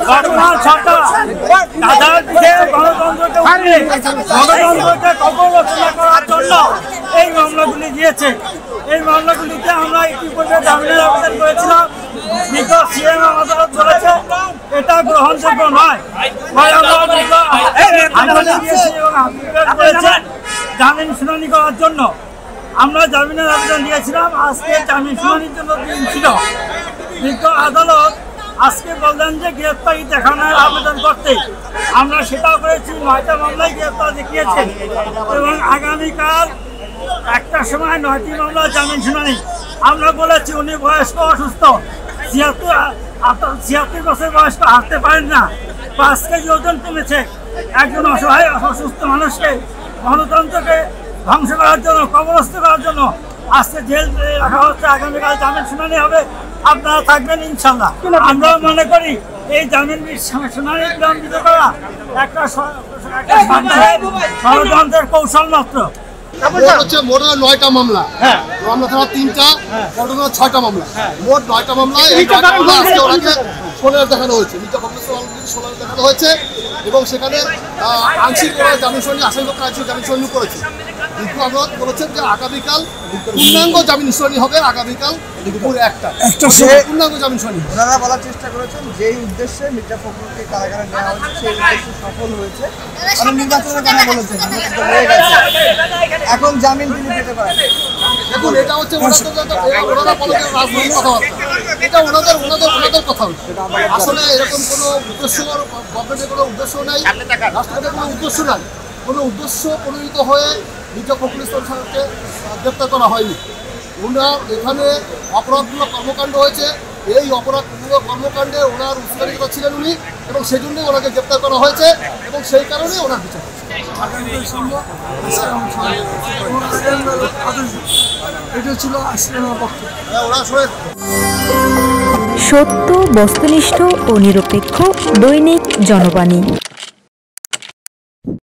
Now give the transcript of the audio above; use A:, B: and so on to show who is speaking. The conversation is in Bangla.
A: বর্তমান সরকার তাদের দিকে গণতন্ত্রকে কবর রচনা করার জন্য এই মামলাগুলি দিয়েছে। এই মামলাগুলিতে আমরা ইতিপূর্বে জামিনের আবেদন করেছিলাম, কিন্তু সিএম আদালত বলেছে এটা গ্রহণযোগ্য নয়। জামিন শুনানি করার জন্য আমরা জামিনের আবেদন দিয়েছিলাম। আজকে জামিন শুনানির জন্য দিন ছিল, কিন্তু আদালত আজকে বললেন যে গ্রেপ্তারি দেখানোর আবেদন করতে। আমরা সেটাও করেছি, 9টা মামলায় গ্রেপ্তার দেখিয়েছে এবং আগামীকাল 1টার সময় 9টি মামলা জামিন শুনানি। আমরা বলেছি উনি বয়স্ক, অসুস্থ, 76 বছর বয়স্ক, হাঁটতে পারেন না, 5 কেজি ওজন কমেছে। একজন অসহায় অসুস্থ মানুষকে গণতন্ত্রকে ধ্বংস করার জন্য, কবরস্থ করার জন্য আজকে জেল রাখা হচ্ছে। আগামীকাল জামিন শুনানি হবে, আপনারা থাকবেন ইনশাল্লাহ। আমরা মনে করি এই জামিন শুনানি বিলম্বিত করা একটা ষড়যন্ত্রের কৌশল মাত্র।
B: মোট 9টা মামলা, মামলা থানা 3টা, 6টা মামলা, মোট 9টা মামলা। ওনাকে সোনার দেখানো হয়েছে, সোনার দেখানো হয়েছে এবং সেখানে আংশিক জামিন শুনানি, আসামিপক্ষে আংশিক জামিন শুনানি করেছে। কিন্তু আমরা বলেছেন যে আগামীকাল পূর্ণাঙ্গ জামিন শুনানি হবে, আগামীকাল দুপুর 1টায় পূর্ণাঙ্গ জামিন শুনানি।
C: ওনারা বলার চেষ্টা করেছেন যেই উদ্দেশ্যে মির্জা ফখরুলকে কারাগারে নেওয়া হয়েছে সেই উদ্দেশ্যে সফল হয়েছে। নির্বাচনের কথা বলেছেন, এখন জামিন তিনি পেতে পারেন।
B: দেখুন, এটা হচ্ছে ওনারা বলে রাজনৈতিক কথাবার্তা, এটা ওনাদের কথা হচ্ছে। আসলে এরকম কোনো উদ্দেশ্য গভর্নমেন্টের কোনো উদ্দেশ্য নাই, রাষ্ট্রপতির কোনো উদ্দেশ্য নাই। কোনো উদ্দেশ্য প্রণোদিত হয়ে মির্জা ফখরুল ইসলাম সাহেবকে গ্রেপ্তার করা হয়নি। ওনার এখানে অপরাধমূলক কর্মকাণ্ড হয়েছে, এই অপরাধমূলক কর্মকাণ্ডে ওনার উৎসাহিত ছিলেন উনি এবং সেই জন্যই ওনাকে গ্রেপ্তার করা হয়েছে এবং সেই কারণেই ওনার বিচার হচ্ছে।
D: সত্য, বস্তুনিষ্ঠ ও নিরপেক্ষ দৈনিক জনবাণী।